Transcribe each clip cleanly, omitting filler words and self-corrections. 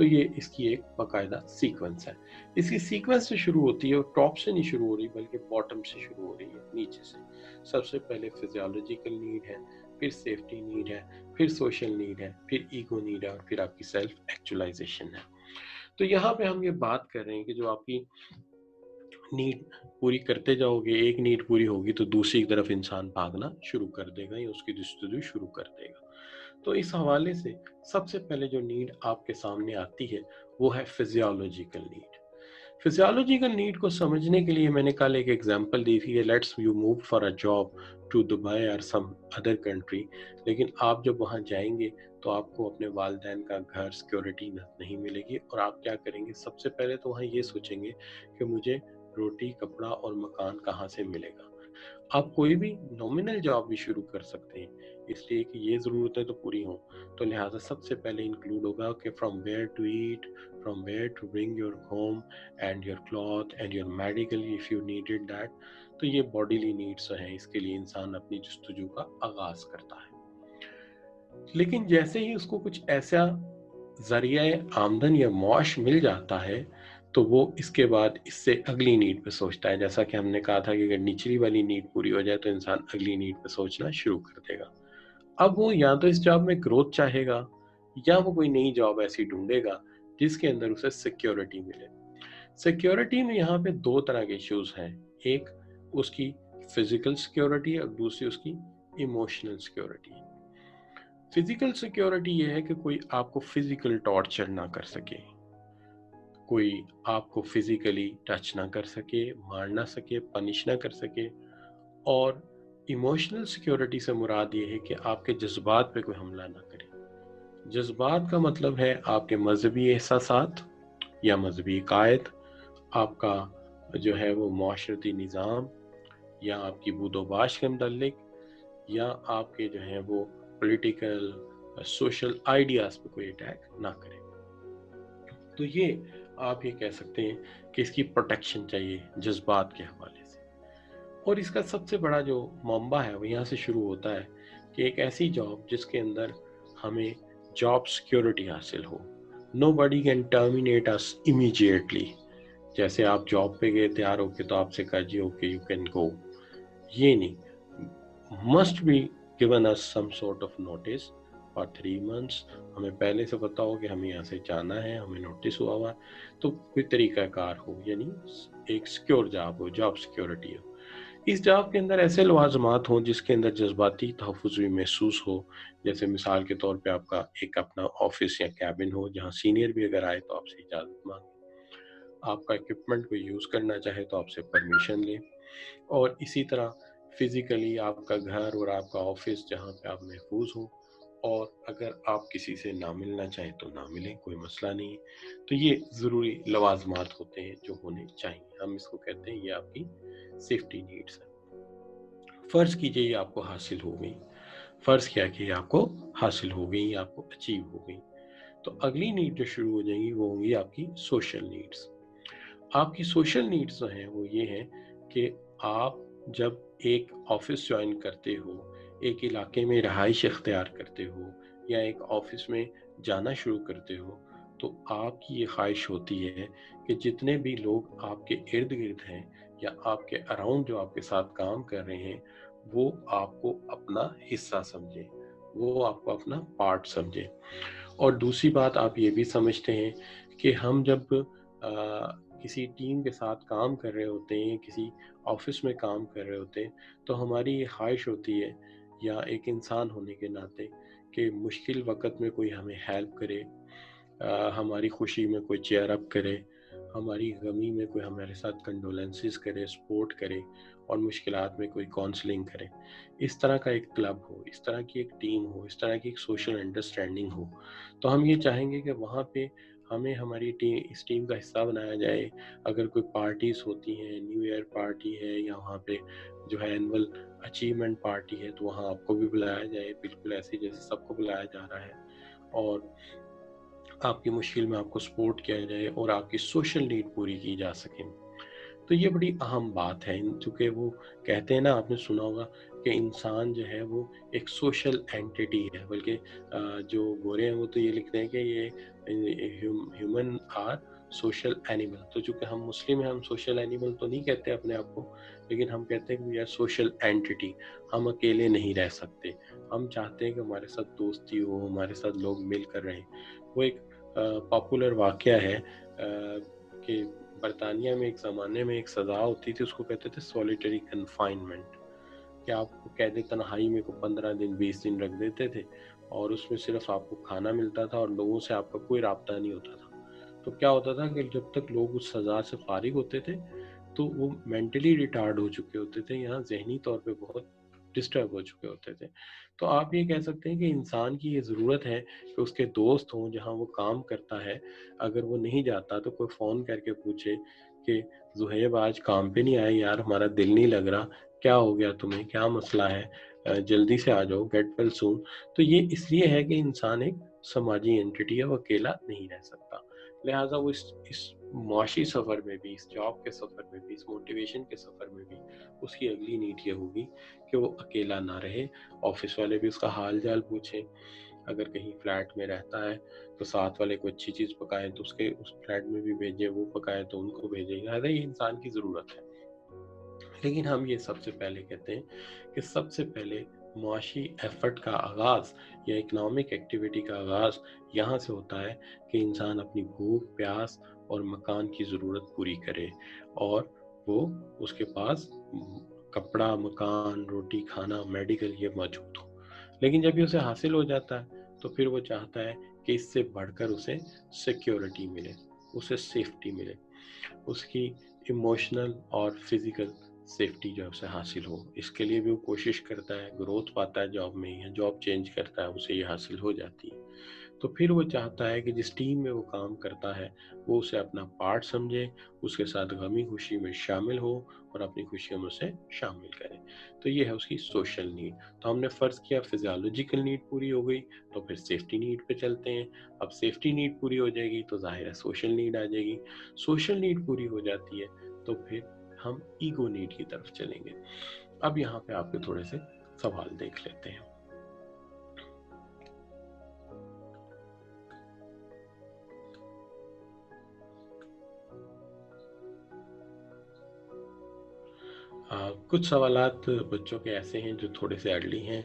تو یہ اس کی ایک باقاعدہ سیکوینس ہے. اس کی سیکوینس سے شروع ہوتی ہے اور ٹاپ سے نہیں شروع ہو رہی بلکہ باٹم سے شروع ہو رہی ہے, نیچے سے. سب سے پہلے فزیولوجیکل نیڈ ہے, پھر سیفٹی نیڈ ہے, پھر سوشل نیڈ ہے, پھر ایگو نیڈ ہے, اور پھر آپ کی سیلف ایکچولائزیشن ہے. تو یہاں پہ ہم یہ بات کر رہے ہیں کہ جو آپ کی نیڈ پوری کرتے جاؤ گے, ایک نیڈ پوری ہوگی تو دوسری طرف انسان بھاگنا شروع کر دے گا یا اس کی جستجو شروع کر دے گا. تو اس حوالے سے سب سے پہلے جو نیڈ آپ کے سامنے آتی ہے وہ ہے فزیولوجیکل نیڈ. فزیولوجیکل نیڈ کو سمجھنے کے لیے میں نے کل ایک ایگزامپل دی تھی کہ let's you move for a job to Dubai اور سم ادر کنٹری, لیکن آپ جب وہاں جائیں گے تو آپ کو اپنے والدین کا گھر سیکورٹی نہیں ملے گی, اور آپ کیا کریں گے, سب سے پہلے تو وہاں یہ سوچیں گے کہ مجھے روٹی, کپڑا اور مکان کہاں سے ملے گا. آپ کوئی بھی نومینل جاب بھی شروع کر سکتے ہیں اس لیے کہ یہ ضرورتیں تو پوری ہوں, تو لہٰذا سب سے پہلے انکلوڈ ہوگا کہ from where to eat, from where to bring your home and your cloth and your medical if you needed that. تو یہ باڈیلی نیڈس ہیں, اس کے لیے انسان اپنی جستجو کا آغاز کرتا ہے. لیکن جیسے ہی اس کو کچھ ایسا ذریعہ آمدن یا معاش مل جاتا ہے تو وہ اس کے بعد اس سے اگلی نیڈ پہ سوچتا ہے. جیسا کہ ہم نے کہا تھا کہ اگر نچلی والی نیڈ پوری ہو جائے تو انسان اگلی نیڈ پہ سوچنا شروع کر دے گا. اب وہ یا تو اس جاب میں گروتھ چاہے گا یا وہ کوئی نئی جاب ایسی ڈھونڈے گا جس کے اندر اسے سیکیورٹی ملے. سیکیورٹی میں یہاں پہ دو طرح کے ایشوز ہیں, ایک اس کی فزیکل سیکیورٹی اور دوسری اس کی ایموشنل سیکیورٹی. فزیکل سیکیورٹی یہ ہے کہ کوئی آپ کو فزیکل ٹارچر نہ کر سکے, کوئی آپ کو فزیکلی ٹچ نہ کر سکے, مار نہ سکے, پنش نہ کر سکے. اور ایموشنل سیکیورٹی سے مراد یہ ہے کہ آپ کے جذبات پہ کوئی حملہ نہ کرے. جذبات کا مطلب ہے آپ کے مذہبی احساسات یا مذہبی عقائد, آپ کا جو ہے وہ معاشرتی نظام, یا آپ کی بود و باش کے متعلق, یا آپ کے جو ہیں وہ پولیٹیکل سوشل آئیڈیاز پہ کوئی اٹیک نہ کرے. تو یہ آپ یہ کہہ سکتے ہیں کہ اس کی پروٹیکشن چاہیے جذبات کے حوالے سے. اور اس کا سب سے بڑا جو منبع ہے وہ یہاں سے شروع ہوتا ہے کہ ایک ایسی جاب جس کے اندر ہمیں جاب سیکیورٹی حاصل ہو. Nobody can terminate us immediately. جیسے آپ جاب پہ گئے تیار ہو کے تو آپ سے کہا جی اوکے یو کین گو, یہ نہیں. must be given us some sort of notice for 3 months. ہمیں پہلے سے پتا ہو کہ ہمیں یہاں سے جانا ہے, ہمیں نوٹس ہوا ہوا, تو کوئی طریقہ کار ہو, یعنی ایک سیکیور جاب ہو, جاب سیکیورٹی ہو. اس جاب کے اندر ایسے لوازمات ہوں جس کے اندر جذباتی تحفظ بھی محسوس ہو. جیسے مثال کے طور پہ آپ کا ایک اپنا آفس یا کیبن ہو جہاں سینئر بھی اگر آئے تو آپ سے اجازت مانگے, آپ کا اکوپمنٹ کو یوز کرنا چاہے تو آپ سے پرمیشن لیں. اور اسی طرح فزیکلی آپ کا گھر اور آپ کا آفس جہاں پہ آپ محفوظ ہوں, اور اگر آپ کسی سے نہ ملنا چاہیں تو نہ ملیں, کوئی مسئلہ نہیں. تو یہ ضروری لوازمات ہوتے ہیں جو ہونے چاہیے, ہم اس کو کہتے ہیں یہ آپ کی سیفٹی نیڈس ہے. فرض کیجئے یہ آپ کو حاصل ہو گئی, فرض کیا کہ یہ آپ کو حاصل ہو گئی, آپ کو اچیو ہو گئی, تو اگلی نیڈ جو شروع ہو جائیں گی وہ ہوں گی آپ کی سوشل نیڈس. آپ کی سوشل نیڈس جو ہیں وہ یہ ہیں کہ آپ جب ایک آفس جوائن کرتے ہو, ایک علاقے میں رہائش اختیار کرتے ہو, یا ایک آفس میں جانا شروع کرتے ہو, تو آپ کی یہ خواہش ہوتی ہے کہ جتنے بھی لوگ آپ کے ارد گرد ہیں یا آپ کے اراؤنڈ جو آپ کے ساتھ کام کر رہے ہیں وہ آپ کو اپنا حصہ سمجھیں, وہ آپ کو اپنا پارٹ سمجھیں. اور دوسری بات آپ یہ بھی سمجھتے ہیں کہ ہم جب کسی ٹیم کے ساتھ کام کر رہے ہوتے ہیں, کسی آفس میں کام کر رہے ہوتے ہیں, تو ہماری یہ خواہش ہوتی ہے یا ایک انسان ہونے کے ناطے کہ مشکل وقت میں کوئی ہمیں ہیلپ کرے, ہماری خوشی میں کوئی چیئر اپ کرے, ہماری غمی میں کوئی ہمارے ساتھ کنڈولنسز کرے, سپورٹ کرے, اور مشکلات میں کوئی کاؤنسلنگ کرے. اس طرح کا ایک کلب ہو, اس طرح کی ایک ٹیم ہو, اس طرح کی ایک سوشل انڈرسٹینڈنگ ہو, تو ہم یہ چاہیں گے کہ وہاں پہ ہمیں ہماری اس ٹیم کا حصہ بنایا جائے. اگر کوئی پارٹیز ہوتی ہیں, نیو ایئر پارٹی ہے یا وہاں پہ جو ہے اینول اچیومنٹ پارٹی ہے, تو وہاں آپ کو بھی بلایا جائے, بالکل ایسے جیسے سب کو بلایا جا رہا ہے, اور آپ کی مشکل میں آپ کو سپورٹ کیا جائے اور آپ کی سوشل نیڈ پوری کی جا سکے. تو یہ بڑی اہم بات ہے, چونکہ وہ کہتے ہیں نا, آپ نے سنا ہوگا کہ انسان جو ہے وہ ایک سوشل اینٹیٹی ہے، بلکہ جو گورے ہیں وہ تو یہ لکھتے ہیں کہ یہ ہیومن آر سوشل اینیمل. تو چونکہ ہم مسلم ہیں، ہم سوشل اینیمل تو نہیں کہتے اپنے آپ کو، لیکن ہم کہتے ہیں کہ وی آر سوشل اینٹیٹی. ہم اکیلے نہیں رہ سکتے، ہم چاہتے ہیں کہ ہمارے ساتھ دوستی ہو، ہمارے ساتھ لوگ مل کر رہیں. وہ ایک پاپولر واقعہ ہے کہ برطانیہ میں ایک زمانے میں ایک سزا ہوتی تھی، اس کو کہتے تھے سولیٹری کنفائنمنٹ، کہ آپ کو قید تنہائی میں کو 15 دن 20 دن رکھ دیتے تھے، اور اس میں صرف آپ کو کھانا ملتا تھا اور لوگوں سے آپ کا کوئی رابطہ نہیں ہوتا تھا. تو کیا ہوتا تھا کہ جب تک لوگ اس سزا سے فارغ ہوتے تھے تو وہ مینٹلی ریٹارڈ ہو چکے ہوتے تھے، یہاں ذہنی طور پہ بہت ڈسٹرب ہو چکے ہوتے تھے. تو آپ یہ کہہ سکتے ہیں کہ انسان کی یہ ضرورت ہے کہ اس کے دوست ہوں جہاں وہ کام کرتا ہے، اگر وہ نہیں جاتا تو کوئی فون کر کے پوچھے کہ زہیب آج کام پہ نہیں آئے یار، ہمارا دل نہیں لگ رہا، کیا ہو گیا تمہیں، کیا مسئلہ ہے، جلدی سے آ جاؤ، گیٹ ویل سون. تو یہ اس لیے ہے کہ انسان ایک سماجی اینٹیٹی ہے، وہ اکیلا نہیں رہ سکتا. لہٰذا وہ اس معاشی سفر میں بھی، اس جاب کے سفر میں بھی، اس موٹیویشن کے سفر میں بھی اس کی اگلی نیڈ یہ ہوگی کہ وہ اکیلا نہ رہے. آفس والے بھی اس کا حال جال پوچھیں، اگر کہیں فلیٹ میں رہتا ہے تو ساتھ والے کو اچھی چیز پکائیں تو اس فلیٹ میں بھی بھیجیں، وہ پکائیں تو ان کو بھیجیں. لہٰذا یہ انسان کی ضرورت ہے. لیکن ہم یہ سب سے پہلے کہتے ہیں کہ سب سے پہلے معاشی ایفرٹ کا آغاز یا اکنامک ایکٹیویٹی کا آغاز یہاں سے ہوتا ہے کہ انسان اپنی بھوک پیاس اور مکان کی ضرورت پوری کرے، اور وہ اس کے پاس کپڑا، مکان، روٹی، کھانا، میڈیکل یہ موجود ہو. لیکن جب یہ اسے حاصل ہو جاتا ہے تو پھر وہ چاہتا ہے کہ اس سے بڑھ کر اسے سیکیورٹی ملے، اسے سیفٹی ملے، اس کی ایموشنل اور فزیکل سیفٹی جو ہے اسے حاصل ہو. اس کے لیے بھی وہ کوشش کرتا ہے، گروتھ پاتا ہے جاب میں، یا جاب چینج کرتا ہے، اسے یہ حاصل ہو جاتی ہے. تو پھر وہ چاہتا ہے کہ جس ٹیم میں وہ کام کرتا ہے وہ اسے اپنا پارٹ سمجھے، اس کے ساتھ غمی خوشی میں شامل ہو اور اپنی خوشیوں میں اسے شامل کرے. تو یہ ہے اس کی سوشل نیڈ. تو ہم نے فرض کیا فزیولوجیکل نیڈ پوری ہو گئی، تو پھر سیفٹی نیڈ پہ چلتے ہیں. اب سیفٹی نیڈ پوری ہو جائے گی تو ظاہر ہے سوشل نیڈ آ جائے گی. سوشل نیڈ پوری ہو جاتی ہے تو پھر ہم ایگو نیڈ کی طرف چلیں گے. اب یہاں پہ آپ کے تھوڑے سے سوال دیکھ لیتے ہیں. کچھ سوالات بچوں کے ایسے ہیں جو تھوڑے سے ارلی ہیں،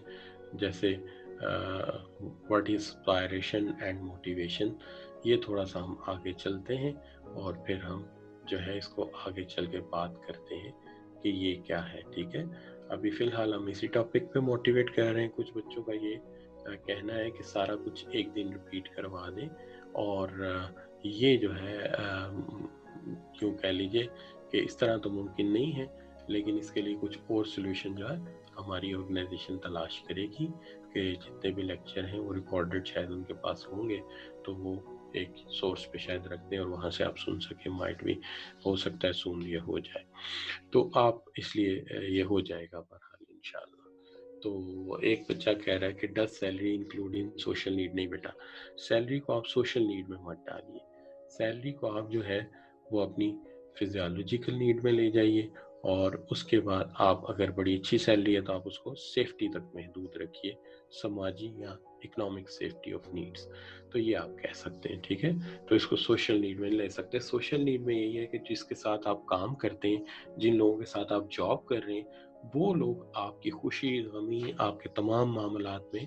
جیسے what is inspiration and motivation. یہ تھوڑا سا ہم آگے چلتے ہیں اور پھر ہم جو ہے اس کو آگے چل کے بات کرتے ہیں کہ یہ کیا ہے. ٹھیک ہے، ابھی فی الحال ہم اسی ٹاپک پہ موٹیویٹ کر رہے ہیں. کچھ بچوں کا یہ کہنا ہے کہ سارا کچھ ایک دن ریپیٹ کروا دیں، اور یہ جو ہے کیوں کہہ لیجئے کہ اس طرح تو ممکن نہیں ہے، لیکن اس کے لیے کچھ اور سلوشن جو ہے ہماری آرگنائزیشن تلاش کرے گی کہ جتنے بھی لیکچر ہیں وہ ریکارڈڈ شاید ان کے پاس ہوں گے، تو وہ ایک سورس پہ شاید رکھ دیں اور وہاں سے آپ سن سکیں. مائٹ بھی ہو سکتا ہے سون یہ ہو جائے، تو آپ اس لیے یہ ہو جائے گا بہرحال انشاءاللہ. تو ایک بچہ کہہ رہا ہے کہ does salary include in social need. نہیں بیٹا، سیلری کو آپ سوشل نیڈ میں مت ڈالیے. سیلری کو آپ جو ہے وہ اپنی فزیولوجیکل نیڈ میں لے جائیے، اور اس کے بعد آپ اگر بڑی اچھی سیلری ہے تو آپ اس کو سیفٹی تک محدود رکھیے، سماجی یا اکنامک سیفٹی آف نیڈس. تو یہ آپ کہہ سکتے ہیں. ٹھیک ہے، تو اس کو سوشل نیڈ میں لے سکتے ہیں. سوشل نیڈ میں یہی ہے کہ جس کے ساتھ آپ کام کرتے ہیں، جن لوگوں کے ساتھ آپ جاب کر رہے ہیں، وہ لوگ آپ کی خوشی غمی آپ کے تمام معاملات میں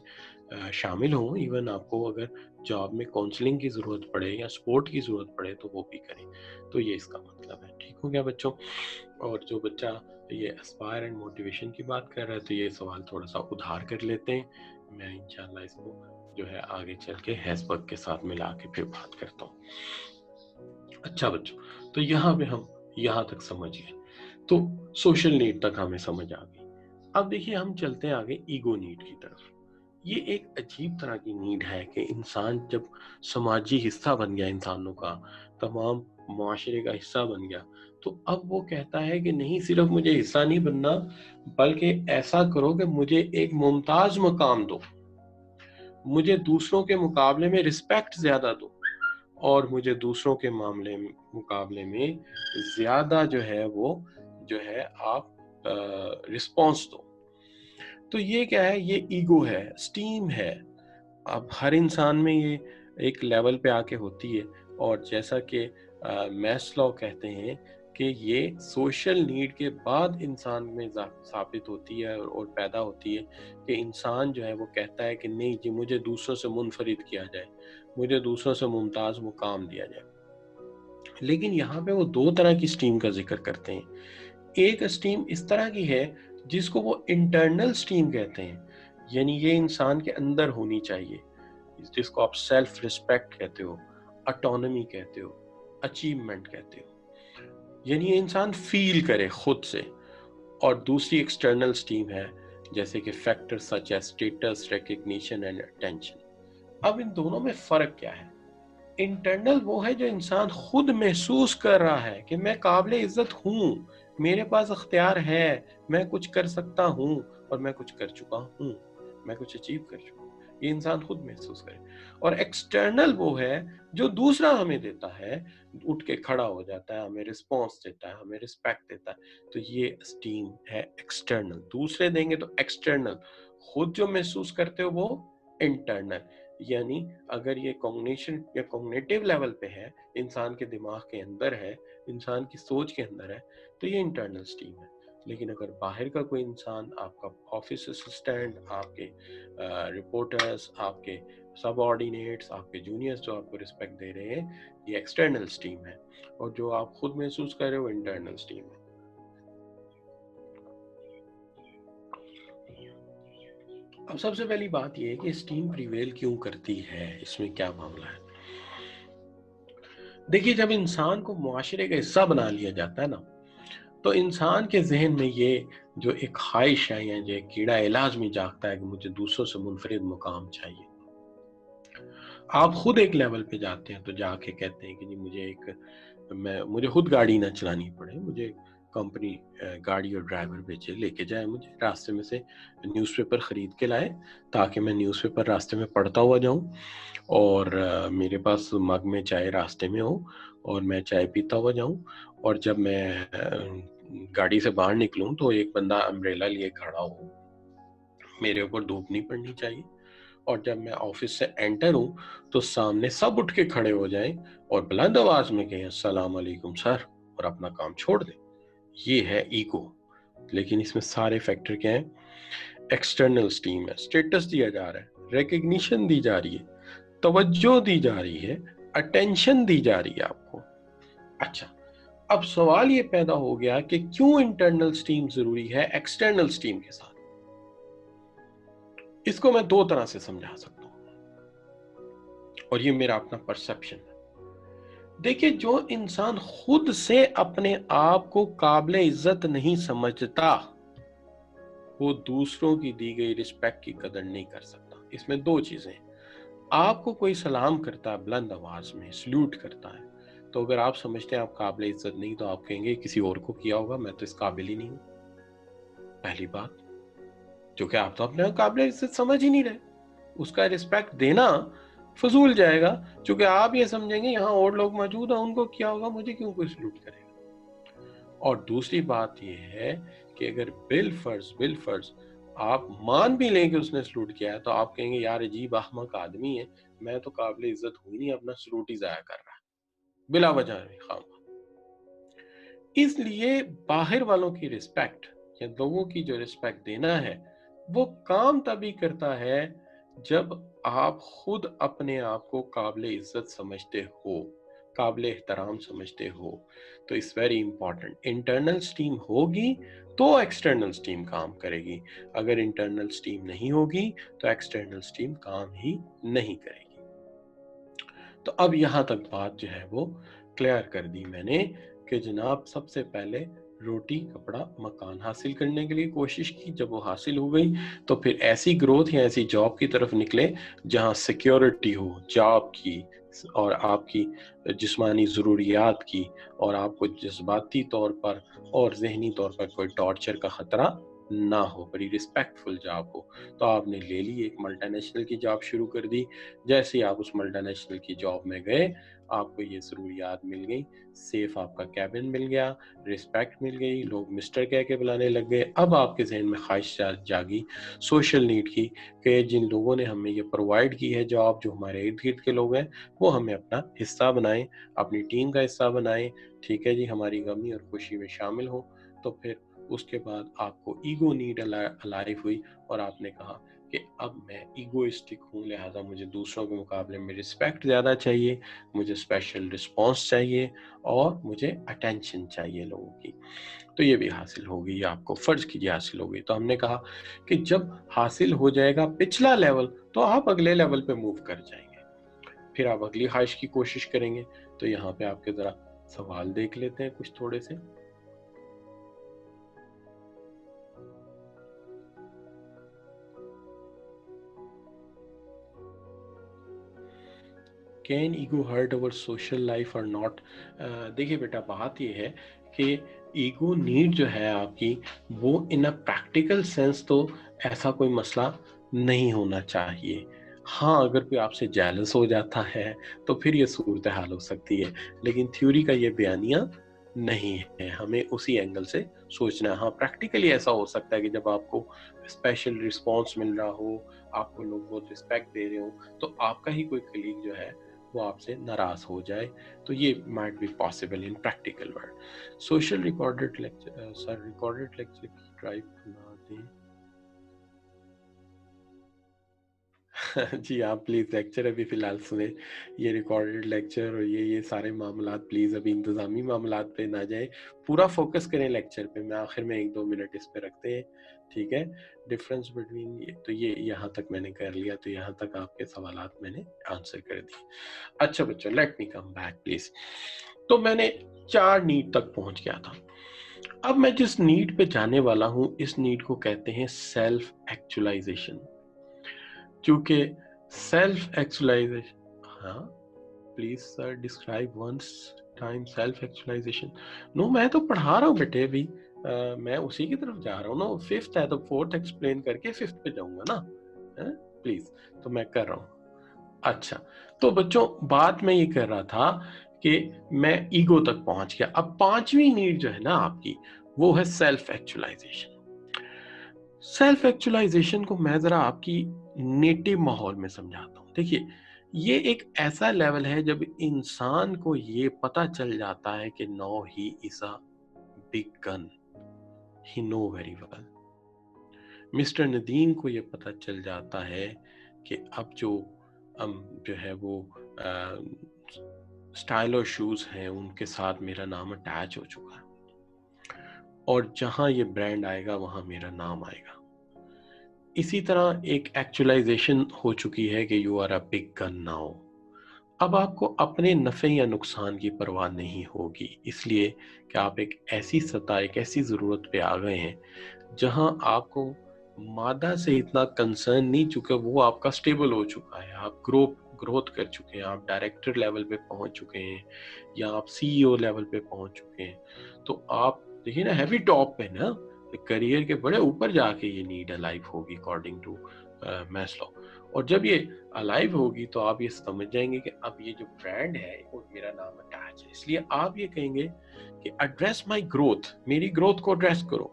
شامل ہوں. ایون آپ کو اگر جاب میں کاؤنسلنگ کی ضرورت پڑے یا سپورٹ کی ضرورت پڑے تو وہ بھی کریں. تو یہ اس کا مطلب ہے. ٹھیک ہو گیا بچوں؟ اور جو بچہ یہ اسپائر اینڈ موٹیویشن کی بات کر رہا ہے تو یہ سوال تھوڑا سا ادھار کر لیتے ہیں. میں انشاءاللہ اس کو جو ہے آگے چل کے ہیسبرگ کے ساتھ ملا کے پھر بات کرتا ہوں. اچھا بچوں، تو یہاں پہ ہم یہاں تک سمجھ گئے، تو سوشل نیڈ تک ہمیں سمجھ آ گئی. اب دیکھیے ہم چلتے ہیں آگے ایگو نیڈ کی طرف. یہ ایک عجیب طرح کی نیڈ ہے کہ انسان جب سماجی حصہ بن گیا، انسانوں کا تمام معاشرے کا حصہ بن گیا، تو اب وہ کہتا ہے کہ نہیں صرف مجھے حصہ نہیں بننا، بلکہ ایسا کرو کہ مجھے ایک ممتاز مقام دو، مجھے دوسروں کے مقابلے میں رسپیکٹ زیادہ دو، اور مجھے دوسروں کے مقابلے میں زیادہ جو ہے وہ جو ہے آپ رسپانس دو. تو یہ کیا ہے؟ یہ ایگو ہے، اسٹیم ہے. اب ہر انسان میں یہ ایک لیول پہ آ کے ہوتی ہے، اور جیسا کہ میسلو کہتے ہیں کہ یہ سوشل نیڈ کے بعد انسان میں ثابت ہوتی ہے اور پیدا ہوتی ہے، کہ انسان جو ہے وہ کہتا ہے کہ نہیں جی مجھے دوسروں سے منفرد کیا جائے، مجھے دوسروں سے ممتاز مقام دیا جائے. لیکن یہاں پہ وہ دو طرح کی اسٹیم کا ذکر کرتے ہیں. ایک اسٹیم اس طرح کی ہے جس کو وہ انٹرنل اسٹیم کہتے ہیں، یعنی یہ انسان کے اندر ہونی چاہیے، جس کو آپ سیلف ریسپیکٹ کہتے ہو، اٹونمی کہتے ہو، اچیومنٹ کہتے ہو، یعنی یہ انسان فیل کرے خود سے. اور دوسری ایکسٹرنل اسٹیم ہے جیسے کہ factor such as status, recognition and attention. اب ان دونوں میں فرق کیا ہے؟ انٹرنل وہ ہے جو انسان خود محسوس کر رہا ہے کہ میں قابل عزت ہوں، میرے پاس اختیار ہے، میں کچھ کر سکتا ہوں اور میں کچھ کر چکا ہوں، میں کچھ اچیو کر چکا ہوں. یہ انسان خود محسوس کرے. اور ایکسٹرنل وہ ہے جو دوسرا ہمیں دیتا ہے، اٹھ کے کھڑا ہو جاتا ہے، ہمیں رسپانس دیتا ہے، ہمیں رسپیکٹ دیتا ہے. تو یہ اسٹیم ہے ایکسٹرنل. دوسرے دیں گے تو ایکسٹرنل. خود جو محسوس کرتے ہو وہ انٹرنل. یعنی اگر یہ کوگنیشن یا کوگنیٹیو لیول پہ ہے، انسان کے دماغ کے اندر ہے، انسان کی سوچ کے اندر ہے، تو یہ انٹرنل اسٹیم ہے. لیکن اگر باہر کا کوئی انسان، آپ کا آفس اسسٹنٹ، آپ کے رپورٹرز، آپ کے سب آرڈینیٹس، آپ کے جونیئرز جو آپ کو رسپیکٹ دے رہے ہیں، یہ ایکسٹرنل اسٹیم ہے. اور جو آپ خود محسوس کر رہے ہو انٹرنل اسٹیم ہے. اب سب سے پہلی بات یہ ہے کہ اسٹیم پریویل کیوں کرتی ہے، اس میں کیا معاملہ ہے؟ دیکھیے جب انسان کو معاشرے کا حصہ بنا لیا جاتا ہے نا، تو انسان کے ذہن میں یہ جو ایک خواہش ہے یا جو ایک کیڑا علاج میں جاگتا ہے کہ مجھے دوسروں سے منفرد مقام چاہیے. آپ خود ایک لیول پہ جاتے ہیں تو جا کے کہتے ہیں کہ جی مجھے خود گاڑی نہ چلانی پڑے، مجھے کمپنی گاڑی اور ڈرائیور بھیجے، لے کے جائے، مجھے راستے میں سے نیوز پیپر خرید کے لائے تاکہ میں نیوز پیپر راستے میں پڑھتا ہوا جاؤں، اور میرے پاس مگ میں چائے راستے میں ہو اور میں چائے پیتا ہوا جاؤں. اور جب میں گاڑی سے باہر نکلوں تو ایک بندہ امبریلا لیے کھڑا ہو، میرے اوپر دھوپ نہیں پڑنی چاہیے. اور جب میں آفس سے انٹر ہوں تو سامنے سب اٹھ کے کھڑے ہو جائیں اور بلند آواز میں کہیں السلام علیکم سر، اور اپنا کام چھوڑ دیں. یہ ہے ایگو. لیکن اس میں سارے فیکٹر کیا ہیں؟ ایکسٹرنل اسٹیم ہے. اسٹیٹس دیا جا رہا ہے، ریکگنیشن دی جا رہی ہے، توجہ دی جا رہی ہے، اٹینشن دی جا رہی ہے آپ کو. اچھا، اب سوال یہ پیدا ہو گیا کہ کیوں انٹرنل اسٹیم ضروری ہے ایکسٹرنل اسٹیم کے ساتھ؟ اس کو میں دو طرح سے سمجھا سکتا ہوں، اور یہ میرا اپنا پرسپشن ہے. دیکھیں جو انسان خود سے اپنے آپ کو قابل عزت نہیں سمجھتا، وہ دوسروں کی دی گئی رسپیکٹ کی قدر نہیں کر سکتا. اس میں دو چیزیں ہیں. آپ کو کوئی سلام کرتا ہے بلند آواز میں، سلوٹ کرتا ہے، تو اگر آپ سمجھتے ہیں آپ قابل عزت نہیں، تو آپ کہیں گے کسی اور کو کیا ہوگا، میں تو اس قابل ہی نہیں ہوں. پہلی بات، جو کہ آپ تو اپنے قابل عزت سمجھ ہی نہیں رہے، اس کا رسپیکٹ دینا فضول جائے گا، چونکہ آپ یہ سمجھیں گے یہاں اور لوگ موجود ہیں، ان کو کیا ہوگا، مجھے کیوں کوئی سلوٹ کرے گا. اور دوسری بات یہ ہے کہ اگر بالفرض آپ مان بھی لیں کہ اس نے سلوٹ کیا ہے، تو آپ کہیں گے یار عجیب احمق آدمی ہے، میں تو قابل عزت ہوئی نہیں، اپنا سلوٹ ہی ضائع کر رہا ہے بلا وجہ خام. اس لیے باہر والوں کی رسپیکٹ یا لوگوں کی جو رسپیکٹ دینا ہے، وہ کام تبھی کرتا ہے جب آپ خود اپنے آپ کو قابل عزت سمجھتے ہو، قابل احترام سمجھتے ہو. تو اس ویری امپورٹنٹ، انٹرنل سٹیم ہوگی تو ایکسٹرنل سٹیم کام کرے گی. اگر انٹرنل سٹیم نہیں ہوگی تو ایکسٹرنل سٹیم کام ہی نہیں کرے گی. تو اب یہاں تک بات جو ہے وہ کلیئر کر دی میں نے کہ جناب سب سے پہلے روٹی کپڑا مکان حاصل کرنے کے لیے کوشش کی. جب وہ حاصل ہو گئی تو پھر ایسی گروتھ یا ایسی جاب کی طرف نکلے جہاں سیکیورٹی ہو جاب کی اور آپ کی جسمانی ضروریات کی، اور آپ کو جذباتی طور پر اور ذہنی طور پر کوئی ٹارچر کا خطرہ نہ ہو، بڑی رسپیکٹفل جاب ہو. تو آپ نے لے لی ایک ملٹی نیشنل کی جاب شروع کر دی. جیسے آپ اس ملٹی نیشنل کی جاب میں گئے، آپ کو یہ ضروریات مل گئی، سیف آپ کا کیبن مل گیا، رسپیکٹ مل گئی، لوگ مسٹر کہہ کے بلانے لگ گئے. اب آپ کے ذہن میں خواہش جاگی سوشل نیڈ کی کہ جن لوگوں نے ہمیں یہ پرووائڈ کی ہے جاب، جو ہمارے ارد گرد کے لوگ ہیں، وہ ہمیں اپنا حصہ بنائیں، اپنی ٹیم کا حصہ بنائیں، ٹھیک ہے جی، ہماری غمی اور خوشی میں شامل ہوں. تو پھر اس کے بعد آپ کو ایگو نیڈ الائیو ہوئی اور آپ نے کہا کہ اب میں ایگوئسٹک ہوں، لہٰذا مجھے دوسروں کے مقابلے میں رسپیکٹ زیادہ چاہیے، مجھے اسپیشل رسپانس چاہیے اور مجھے اٹینشن چاہیے لوگوں کی. تو یہ بھی حاصل ہوگی، آپ کو فرض کیجیے حاصل ہوگی. تو ہم نے کہا کہ جب حاصل ہو جائے گا پچھلا لیول تو آپ اگلے لیول پہ موو کر جائیں گے، پھر آپ اگلی خواہش کی کوشش کریں گے. تو یہاں پہ آپ کے ذرا سوال دیکھ لیتے ہیں کچھ تھوڑے سے. Can ego hurt over social life اور ناٹ؟ دیکھیے بیٹا، بات یہ ہے کہ ایگو نیڈ جو ہے آپ کی، وہ ان اے پریکٹیکل سینس تو ایسا کوئی مسئلہ نہیں ہونا چاہیے. ہاں، اگر کوئی آپ سے جیلس ہو جاتا ہے تو پھر یہ صورتحال ہو سکتی ہے، لیکن تھیوری کا یہ بیانیہ نہیں ہے. ہمیں اسی اینگل سے سوچنا ہے. ہاں، پریکٹیکلی ایسا ہو سکتا ہے کہ جب آپ کو اسپیشل رسپانس مل رہا ہو، آپ کو لوگ بہت رسپیکٹ دے رہے ہوں، تو آپ کا ہی کوئی کلیگ جو ہے وہ آپ سے ناراض ہو جائے. تو یہ might be possible in practical world. Social recorded lecture, sir recorded lecture کی ڈرائیو بنا دیں. جی آپ پلیز لیکچر ابھی فی الحال سنیں، یہ ریکارڈڈ لیکچر اور یہ سارے معاملات پلیز ابھی انتظامی معاملات پہ نہ جائیں، پورا فوکس کریں لیکچر پہ. میں آخر میں 1-2 منٹ اس پہ رکھتے ہیں، ٹھیک ہے. ڈفرینس بٹوین، تو یہ یہاں تک میں نے کر لیا، تو یہاں تک آپ کے سوالات میں نے آنسر کر دیے. اچھا بچوں، let me come back please. تو میں نے 4 نیڈ تک پہنچ گیا تھا. اب میں جس نیڈ پہ جانے والا ہوں، اس نیڈ کو کہتے ہیں سیلف ایکچولائزیشن. کیونکہ سیلف ایکچولائزیشن، ہاں please sir describe once time self actualization. No, میں تو پڑھا رہا ہوں بیٹے ابھی، میں اسی کی طرف جا رہا ہوں نا. 5th ہے تو 4th ایکسپلین کر کے 5th پہ جاؤں گا نا، پلیز. تو میں کر رہا ہوں. اچھا، تو بچوں بات میں یہ کر رہا تھا کہ میں ایگو تک پہنچ گیا. اب 5ویں نیڈ جو ہے نا آپ کی، وہ ہے سیلف ایکچولائزیشن. سیلف ایکچولائزیشن کو میں ذرا آپ کی نیٹو ماحول میں سمجھاتا ہوں. دیکھیے، یہ ایک ایسا لیول ہے جب انسان کو یہ پتا چل جاتا ہے کہ no he is a big gun, he know very well. Mister Nadeem کو یہ پتا چل جاتا ہے کہ اب جو ہے وہ سٹائل اور شوز ہیں، ان کے ساتھ میرا نام اٹیچ ہو چکا ہے، اور جہاں یہ برانڈ آئے گا وہاں میرا نام آئے گا. اسی طرح ایک ایکچولائزیشن ہو چکی ہے کہ you are a big gun now. اب آپ کو اپنے نفع یا نقصان کی پرواہ نہیں ہوگی، اس لیے کہ آپ ایک ایسی سطح، ایک ایسی ضرورت پہ آ گئے ہیں جہاں آپ کو مادہ سے اتنا کنسرن نہیں، چکا وہ آپ کا سٹیبل ہو چکا ہے. آپ گروتھ کر چکے ہیں، آپ ڈائریکٹر لیول پہ پہنچ چکے ہیں، یا آپ سی ای او لیول پہ پہنچ چکے ہیں. تو آپ دیکھیے نا، ہیوی ٹاپ پہ نا، کریئر کے بڑے اوپر جا کے یہ نیڈ الائیو ہوگی اکارڈنگ ٹو میسلو. اور جب یہ الائیو ہوگی تو آپ یہ سمجھ جائیں گے کہ اب یہ جو برانڈ ہے وہ میرا نام اٹیچ ہے. اس لیے آپ یہ کہیں گے کہ ایڈریس مائی گروتھ، میری گروتھ کو ایڈریس کرو.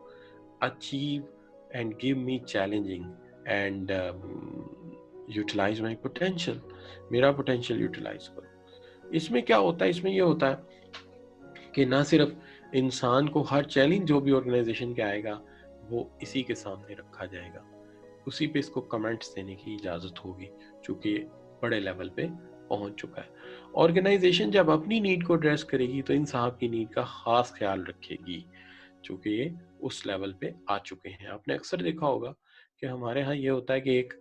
Achieve and give me challenging and utilise my potential, میرا پوٹینشیل یوٹیلائز کرو. اس میں کیا ہوتا ہے؟ اس میں یہ ہوتا ہے کہ نہ صرف انسان کو ہر چیلنج جو بھی آرگنائزیشن کے آئے گا وہ اسی کے سامنے رکھا جائے گا، اسی پہ اس کو کمنٹس دینے کی اجازت ہوگی، چونکہ بڑے لیول پہ پہنچ چکا ہے. آرگنائزیشن جب اپنی نیڈ کو ایڈریس کرے گی تو ان صاحب کی نیڈ کا خاص خیال رکھے گی، چونکہ یہ اس لیول پہ آ چکے ہیں. آپ نے اکثر دیکھا ہوگا کہ ہمارے ہاں یہ ہوتا ہے کہ ایک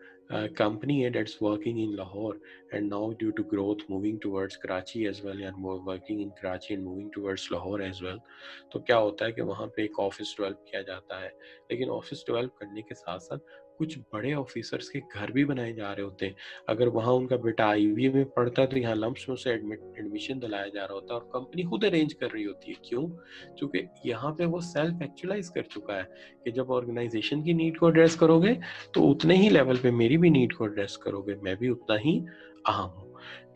کمپنی ہے that's working in Lahore and now due to growth moving towards Karachi as well and working in Karachi and moving towards Lahore as well. تو کیا ہوتا ہے کہ وہاں پہ ایک آفس ڈیولپ کیا جاتا ہے، لیکن آفس ڈیولپ کرنے کے ساتھ ساتھ کچھ بڑے آفیسرز کے گھر بھی بنائے جا رہے ہوتے ہیں. اگر وہاں ان کا بیٹا آئی وی میں پڑھتا ہے تو یہاں لمپس میں سے ایڈمیشن دلایا جا رہا ہوتا ہے، اور کمپنی خود ارینج کر رہی ہوتی ہے. کیوں؟ کیونکہ یہاں پہ وہ سیلف ایکچولائز کر چکا ہے کہ جب آرگنائزیشن کی نیڈ کو ایڈریس کرو گے تو اتنے ہی لیول پہ میری بھی نیڈ کو ایڈریس کرو گے، میں بھی اتنا ہی اہم ہوں.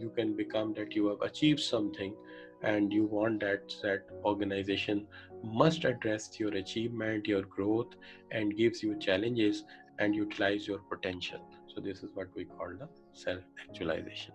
you can become that you have achieved something and you want that organization must address your achievement, your growth, and gives you challenges and utilize your potential. So this is what we call the self actualization.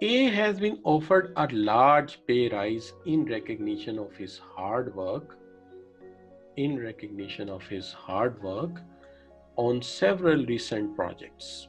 A has been offered a large pay rise in recognition of his hard work, on several recent projects.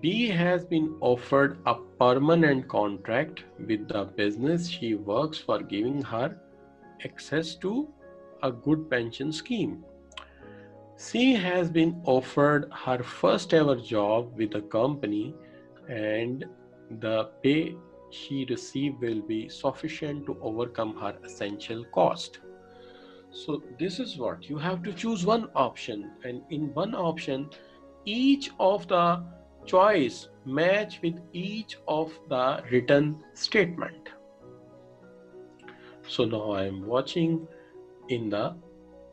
B has been offered a permanent contract with the business she works for, giving her access to a good pension scheme. She has been offered her first ever job with a company and the pay she received will be sufficient to overcome her essential cost. So this is what you have to choose one option, and in one option each of the choice match with each of the written statement. So now I am watching in the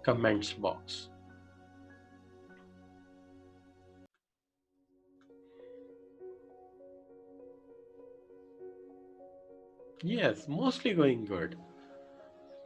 comments box. Yes, mostly going good.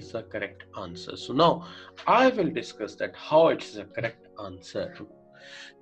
is the correct answer. So now I will discuss that how it is a correct answer.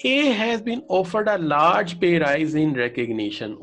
A has been offered a large pay rise in recognition.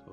So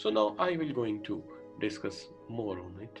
so now I will going to discuss more on it.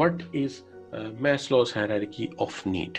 what is Maslow's hierarchy of need.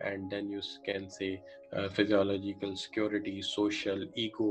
and then you can say physiological, security, social, ego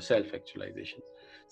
self actualization.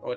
اور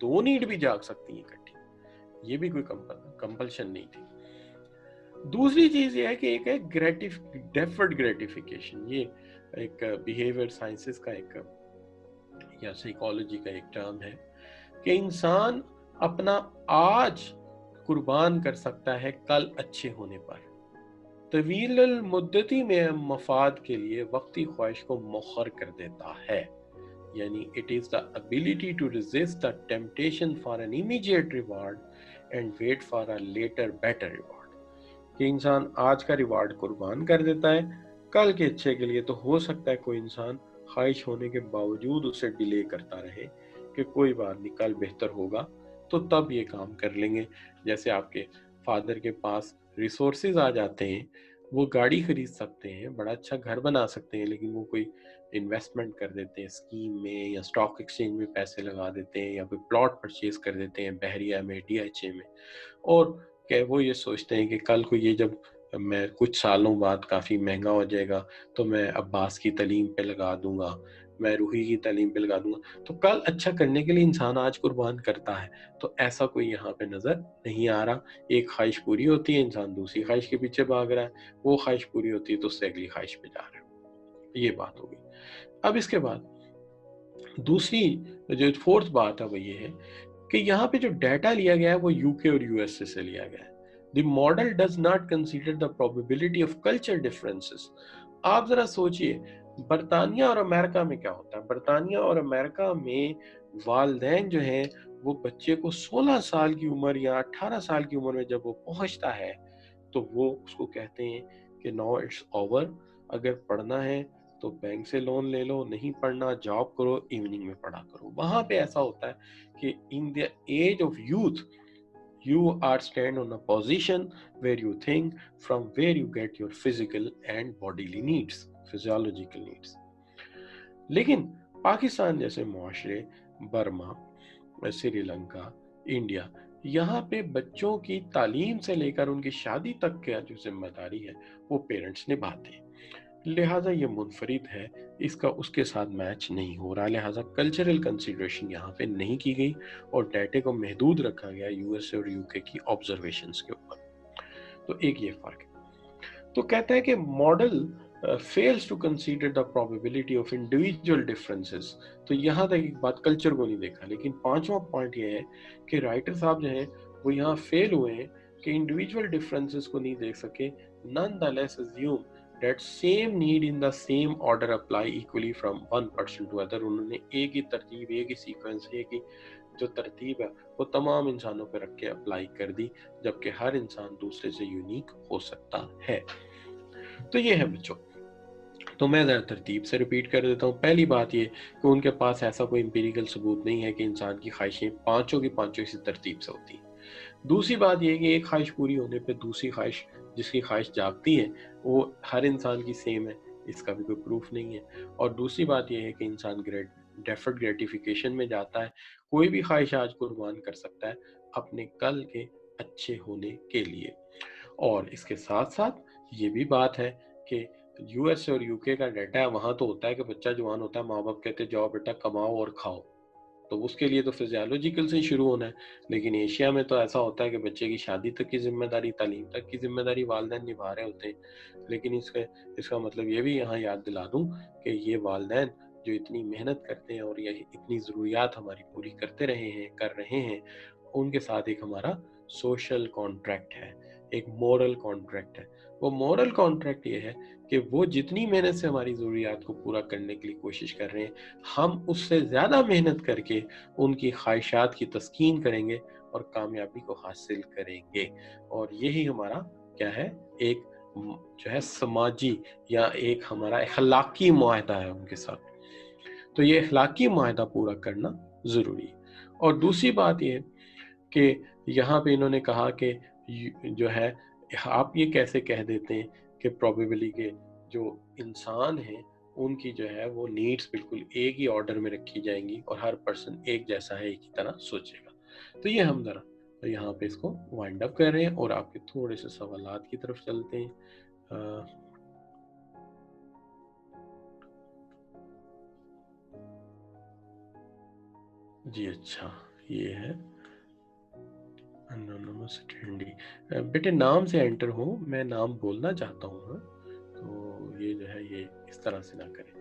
2 need بھی جاگ سکتی ہیں اکٹھی، یہ بھی کوئی compulsion نہیں تھی۔ دوسری چیز یہ ہے کہ ایک ہے ڈیفرڈ گریٹیفیکیشن، یہ ایک بیہیویئر سائنسز کا ایک یا سائیکالوجی کا ایک ٹرم ہے کہ انسان اپنا آج قربان کر سکتا ہے کل اچھے ہونے پر، طویل المدتی میں مفاد کے لیے وقتی خواہش کو مؤخر کر دیتا ہے، یعنی it is the ability to resist the temptation for an immediate reward and wait for a later better reward، کہ انسان آج کا ریوارڈ قربان کر دیتا ہے کل کے اچھے کے لیے۔ تو ہو سکتا ہے کوئی انسان خواہش ہونے کے باوجود اسے ڈیلے کرتا رہے کہ کوئی بات نہیں کل بہتر ہوگا تو تب یہ کام کر لیں گے۔ جیسے آپ کے فادر کے پاس ریسورسز آ جاتے ہیں، وہ گاڑی خرید سکتے ہیں، بڑا اچھا گھر بنا سکتے ہیں، لیکن وہ کوئی انویسٹمنٹ کر دیتے ہیں اسکیم میں یا اسٹاک ایکسچینج میں پیسے لگا دیتے ہیں یا کوئی پلاٹ پرچیز کر دیتے ہیں بحریہ میں، ڈی ایچ اے میں، اور کہ وہ یہ سوچتے ہیں کہ کل کو یہ جب میں کچھ سالوں بعد کافی مہنگا ہو جائے گا تو میں عباس کی تعلیم پہ لگا دوں گا، میں روحی کی تعلیم پہ لگا دوں گا، تو کل اچھا کرنے کے لیے انسان آج قربان کرتا ہے۔ تو ایسا کوئی یہاں پہ نظر نہیں آ رہا، ایک خواہش پوری ہوتی ہے انسان دوسری خواہش کے پیچھے بھاگ رہا ہے، وہ خواہش پوری ہوتی ہے تو اس سے اگلی خواہش پہ جا رہا ہے، یہ بات ہوگی۔ اب اس کے بعد دوسری جو فورتھ بات ہے وہ یہ ہے کہ یہاں پہ جو ڈیٹا لیا گیا ہے وہ یو کے اور یو ایس اے سے لیا گیا ہے۔ The model does not consider the probability of culture differences۔ آپ ذرا سوچئے برطانیہ اور امریکہ میں کیا ہوتا ہے۔ برطانیہ اور امریکہ میں والدین جو ہیں وہ بچے کو 16 سال کی عمر یا 18 سال کی عمر میں جب وہ پہنچتا ہے تو وہ اس کو کہتے ہیں کہ نو اٹس اوور، اگر پڑھنا ہے تو بینک سے لون لے لو، نہیں پڑھنا جاب کرو، ایوننگ میں پڑھا کرو۔ وہاں پہ ایسا ہوتا ہے کہ in the age of youth you are stand on a position where you think from where you get your physical and bodily needs, physiological needs۔ لیکن پاکستان جیسے معاشرے، برما، سری لنکا، انڈیا، یہاں پہ بچوں کی تعلیم سے لے کر ان کی شادی تک کا جو ذمہ داری ہے وہ پیرنٹس نبھاتے ہیں، لہٰذا یہ منفرد ہے، اس کا اس کے ساتھ میچ نہیں ہو رہا، لہٰذا کلچرل کنسیڈریشن یہاں پہ نہیں کی گئی اور ڈیٹے کو محدود رکھا گیا یو ایس اے اور یو کے کی آبزرویشنز کے اوپر۔ تو ایک یہ فرق ہے۔ تو کہتا ہے کہ model fails to consider the probability of individual differences۔ تو یہاں تک ایک بات کلچر کو نہیں دیکھا، لیکن پانچواں پوائنٹ یہ ہے کہ رائٹر صاحب جو ہیں وہ یہاں فیل ہوئے ہیں کہ انڈیویجول ڈفرینسز کو نہیں دیکھ سکے۔ nonetheless assume that same need in the same order apply equally from one person to other۔ انہوں نے ایک ہی ترتیب، ایک ہی سیکوینس، ایک ہی جو ترتیب ہے وہ تمام انسانوں پہ رکھ کے اپلائی کر دی، جبکہ ہر انسان دوسرے سے یونیک ہو سکتا ہے۔ تو یہ ہے بچوں، تو میں ذرا ترتیب سے ریپیٹ کر دیتا ہوں۔ پہلی بات یہ کہ ان کے پاس ایسا کوئی امپیریکل ثبوت نہیں ہے کہ انسان کی خواہشیں پانچوں کی پانچوں اسی ترتیب سے ہوتی ہیں۔ دوسری بات یہ کہ ایک خواہش پوری ہونے پہ دوسری خواہش، جس کی خواہش جاگتی ہے، وہ ہر انسان کی سیم ہے، اس کا بھی کوئی پروف نہیں ہے۔ اور دوسری بات یہ ہے کہ انسان ڈیفرڈ گریٹیفیکیشن میں جاتا ہے، کوئی بھی خواہش آج قربان کر سکتا ہے اپنے کل کے اچھے ہونے کے لیے۔ اور اس کے ساتھ ساتھ یہ بھی بات ہے کہ یو ایس اور یو کے کا ڈیٹا ہے، وہاں تو ہوتا ہے کہ بچہ جوان ہوتا ہے ماں باپ کہتے جاؤ بیٹا کماؤ اور کھاؤ، تو اس کے لیے تو فزیولوجیکل سے ہی شروع ہونا ہے۔ لیکن ایشیا میں تو ایسا ہوتا ہے کہ بچے کی شادی تک کی ذمہ داری، تعلیم تک کی ذمہ داری والدین نبھا رہے ہوتے ہیں۔ لیکن اس کا مطلب یہ بھی یہاں یاد دلا دوں کہ یہ والدین جو اتنی محنت کرتے ہیں اور یہ اتنی ضروریات ہماری پوری کرتے رہے ہیں، کر رہے ہیں، ان کے ساتھ ایک ہمارا سوشل کانٹریکٹ ہے، ایک مورل کانٹریکٹ ہے۔ وہ مورل کانٹریکٹ یہ ہے کہ وہ جتنی محنت سے ہماری ضروریات کو پورا کرنے کے لیے کوشش کر رہے ہیں، ہم اس سے زیادہ محنت کر کے ان کی خواہشات کی تسکین کریں گے اور کامیابی کو حاصل کریں گے۔ اور یہی ہمارا کیا ہے، ایک جو ہے سماجی یا ایک ہمارا اخلاقی معاہدہ ہے ان کے ساتھ۔ تو یہ اخلاقی معاہدہ پورا کرنا ضروری ہے۔ اور دوسری بات یہ کہ یہاں پہ انہوں نے کہا کہ جو ہے آپ یہ کیسے کہہ دیتے ہیں کہ پروبیبلی کے جو انسان ہیں ان کی جو ہے وہ نیڈز بالکل ایک ہی آرڈر میں رکھی جائیں گی اور ہر پرسن ایک جیسا ہے، ایک ہی طرح سوچے گا۔ تو یہ ہم ذرا یہاں پہ اس کو وائنڈ اپ کر رہے ہیں اور آپ کے تھوڑے سے سوالات کی طرف چلتے ہیں۔ جی اچھا، یہ ہے انونیمس اٹینڈی. بیٹے نام سے انٹر ہو، میں نام بولنا چاہتا ہوں ہاں، تو یہ جو ہے یہ اس طرح سے نہ کریں.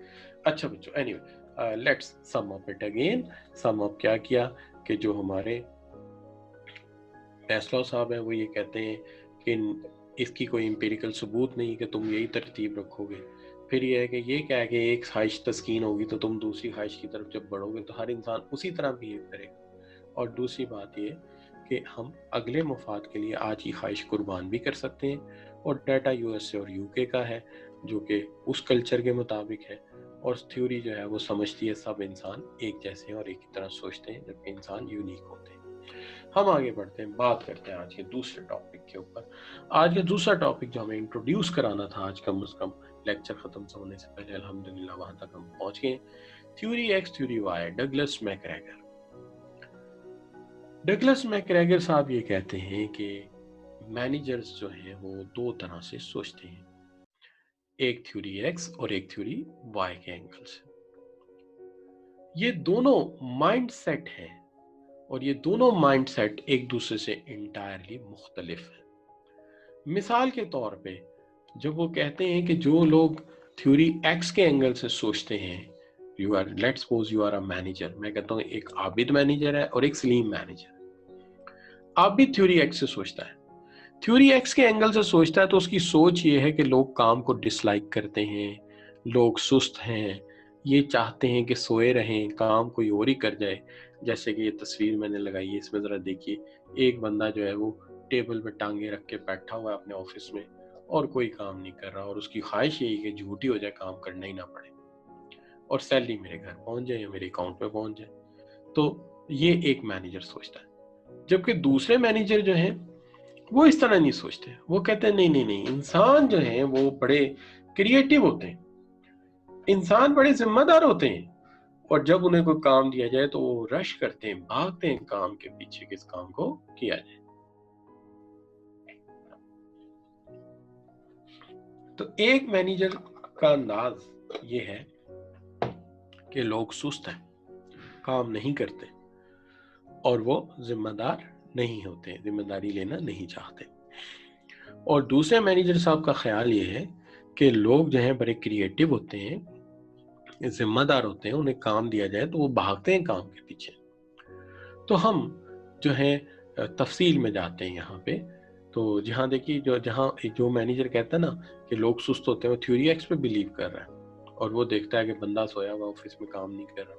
اچھا بچوں، anyway let's sum up it again. Sum up کیا کیا کہ جو ہمارے میسلو صاحب ہیں وہ یہ کہتے ہیں کہ اس کی کوئی امپیریکل ثبوت نہیں کہ تم یہی ترتیب رکھو گے. پھر یہ ہے کہ یہ کیا ہے کہ ایک خواہش تسکین ہوگی تو تم دوسری خواہش کی طرف جب بڑھو گے تو ہر انسان اسی طرح بہیو کرے گا. اور دوسری بات یہ کہ ہم اگلے مفاد کے لیے آج کی خواہش قربان بھی کر سکتے ہیں. اور ڈیٹا یو ایس اے اور یو کے کا ہے جو کہ اس کلچر کے مطابق ہے. اور تھیوری جو ہے وہ سمجھتی ہے سب انسان ایک جیسے ہیں اور ایک ہی طرح سوچتے ہیں جبکہ انسان یونیک ہوتے ہیں. ہم آگے بڑھتے ہیں، بات کرتے ہیں آج کے دوسرے ٹاپک کے اوپر. آج کا دوسرا ٹاپک جو ہمیں انٹروڈیوس کرانا تھا آج کم از کم لیکچر ختم ہونے سے پہلے، الحمدللہ وہاں تک ہم پہنچ گئے. Theory X theory Y, Douglas McGregor. Douglas McGregor صاحب یہ کہتے ہیں کہ مینیجرز جو ہیں وہ دو طرح سے سوچتے ہیں، ایک تھیوری ایکس اور ایک تھیوری وائی کے اینگل سے. یہ دونوں مائنڈ سیٹ ہیں اور یہ دونوں مائنڈ سیٹ ایک دوسرے سے انٹائرلی مختلف ہیں. مثال کے طور پہ جب وہ کہتے ہیں کہ جو لوگ تھیوری ایکس کے اینگل سے سوچتے ہیں، let's suppose you are a manager, میں کہتا ہوں ایک عابد مینیجر ہے اور ایک Salim manager. Abid theory X سے سوچتا ہے، تھیوری ایکس کے اینگل سے سوچتا ہے تو اس کی سوچ یہ ہے کہ لوگ کام کو ڈس لائک کرتے ہیں، لوگ سست ہیں، یہ چاہتے ہیں کہ سوئے رہیں، کام کوئی اور ہی کر جائے. جیسے کہ یہ تصویر میں نے لگائی ہے، اس میں ذرا دیکھیے، ایک بندہ جو ہے وہ ٹیبل پہ ٹانگیں رکھ کے بیٹھا ہوا ہے اپنے آفس میں اور کوئی کام نہیں کر رہا، اور اس کی خواہش یہی کہ جھوٹی ہو جائے، کام کرنا ہی نہ پڑے اور سیلری میرے گھر پہنچ جائے یا میرے اکاؤنٹ پہ پہنچ جائے. تو یہ ایک مینیجر سوچتا ہے. جبکہ دوسرے مینیجر جو ہیں وہ اس طرح نہیں سوچتے، وہ کہتے ہیں نہیں نہیں نہیں، انسان جو ہیں وہ بڑے کریٹیو ہوتے ہیں، انسان بڑے ذمہ دار ہوتے ہیں، اور جب انہیں کوئی کام دیا جائے تو وہ رش کرتے ہیں، بھاگتے ہیں کام کے پیچھے کہ اس کام کو کیا جائے. تو ایک مینیجر کا انداز یہ ہے کہ لوگ سست ہیں، کام نہیں کرتے اور وہ ذمہ دار نہیں ہوتے، ذمہ داری لینا نہیں چاہتے. اور دوسرے مینیجر صاحب کا خیال یہ ہے کہ لوگ جو ہیں بڑے کریٹیو ہوتے ہیں، ذمہ دار ہوتے ہیں، انہیں کام دیا جائے تو وہ بھاگتے ہیں کام کے پیچھے. تو ہم جو ہیں تفصیل میں جاتے ہیں یہاں پہ. تو جہاں دیکھیے جو مینیجر کہتا ہے نا کہ لوگ سست ہوتے ہیں، وہ تھیوری ایکس پہ بلیو کر رہا ہے اور وہ دیکھتا ہے کہ بندہ سویا ہوا آفس میں کام نہیں کر رہا.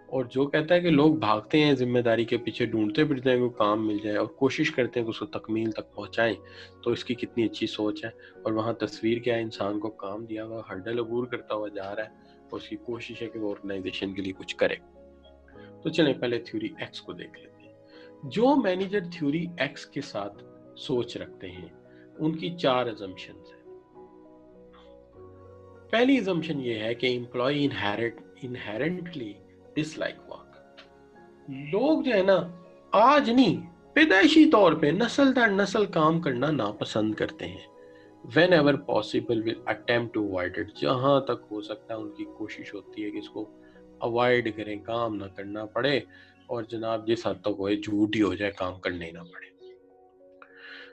اور جو کہتا ہے کہ لوگ بھاگتے ہیں ذمہ داری کے پیچھے، ڈھونڈتے پھرتے ہیں کوئی کام مل جائے اور کوشش کرتے ہیں کہ اس کو تکمیل تک پہنچائیں، تو اس کی کتنی اچھی سوچ ہے. اور وہاں تصویر کیا ہے، انسان کو کام دیا ہوا ہرڈل عبور کرتا ہوا جا رہا ہے اور اس کی کوشش ہے کہ وہ آرگنائزیشن کے لیے کچھ کرے. تو چلیں پہلے تھیوری ایکس کو دیکھ لیتے ہیں. جو مینیجر تھیوری ایکس کے ساتھ سوچ رکھتے ہیں ان کی 4 assumptions ہیں. پہلی assumption یہ ہے کہ امپلائی inherently dislike work. لوگ جو ہے نا آج نہیں، پیدائشی طور پہ نسل در نسل کام کرنا ناپسند کرتے ہیں. whenever possible will attempt to avoid it. جہاں تک ہو سکتا ہے ان کی کوشش ہوتی ہے کہ اس کو اوائڈ کریں، کام نہ کرنا پڑے، اور جناب جس حد تک ہوئے جھوٹ ہی ہو جائے، کام کرنے ہی نہ پڑے.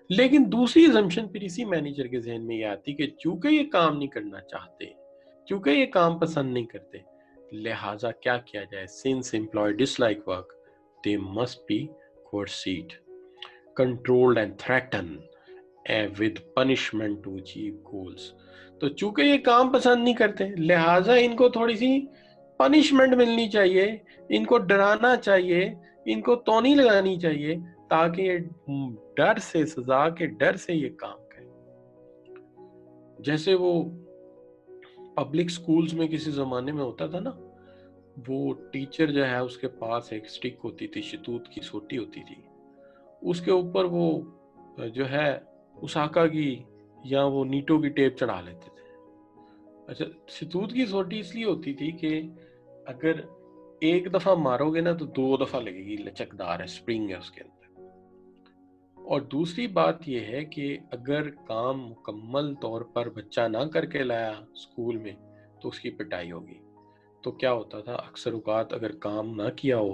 لیکن دوسری assumption پھر اسی مینیجر کے ذہن میں یہ آتی کہ چونکہ یہ کام نہیں کرنا چاہتے، چونکہ یہ کام پسند نہیں کرتے، لہٰذا کیا کیا جائے. since employee dislike work they must be coerced, controlled and threatened with punishment to achieve goals. تو چونکہ یہ کام پسند نہیں کرتے لہٰذا ان کو تھوڑی سی پنشمنٹ ملنی چاہیے، ان کو ڈرانا چاہیے، ان کو تونی لگانی چاہیے تاکہ یہ ڈر سے، سزا کے ڈر سے یہ کام کریں. جیسے وہ پبلک سکولز میں کسی زمانے میں ہوتا تھا نا، وہ ٹیچر جو ہے اس کے پاس ایک سٹک ہوتی تھی، شتوت کی سوٹی ہوتی تھی، اس کے اوپر وہ جو ہے اساکا کی یا وہ نیٹو کی ٹیپ چڑھا لیتے تھے. اچھا، شتوت کی سوٹی اس لیے ہوتی تھی کہ اگر ایک دفعہ مارو گے نا تو 2 دفعہ لگے گی، لچکدار ہے، سپرنگ ہے اس کے اندر. اور دوسری بات یہ ہے کہ اگر کام مکمل طور پر بچہ نہ کر کے لایا اسکول میں تو اس کی پٹائی ہوگی. تو کیا ہوتا تھا، اکثر اوقات اگر کام نہ کیا ہو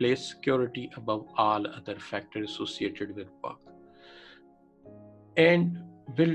place security above all other factors associated with work and will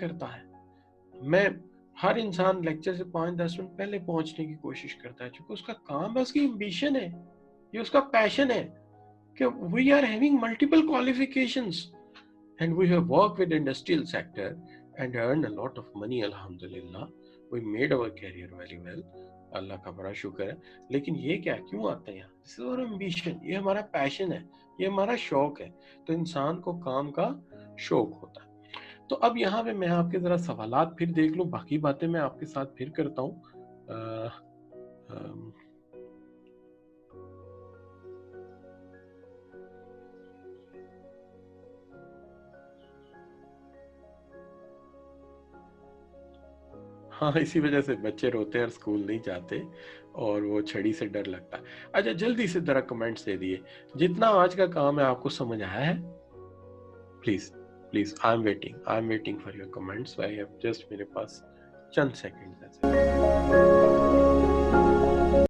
کرتا ہے. میں ہر انسان لیکچر سے 5-10 منٹ پہلے پہنچنے کی کوشش کرتا ہے چونکہ اس کا کام ہے, اس کی امبیشن ہے, یہ اس کا پیشن ہے کہ we are having multiple qualifications and we have worked with industrial sector and earned a lot of money. Alhamdulillah, we made our career very well. اللہ کا بڑا شکر ہے. لیکن یہ کیا کیوں آتا ہے یہاں؟ This is our ambition. یہ ہمارا پیشن ہے, یہ ہمارا شوق ہے. تو انسان کو کام کا شوق ہوتا ہے. تو اب یہاں پہ میں آپ کے ذرا سوالات پھر دیکھ لوں, باقی باتیں میں آپ کے ساتھ پھر کرتا ہوں. ہاں, اسی وجہ سے بچے روتے ہیں اور اسکول نہیں جاتے اور وہ چھڑی سے ڈر لگتا ہے. اچھا, جلدی سے ذرا کمنٹس دے دیے جتنا آج کا کام ہے آپ کو سمجھ آیا ہے. Please please, I am waiting for your comments. I have just, میرے پاس چند سیکنڈ.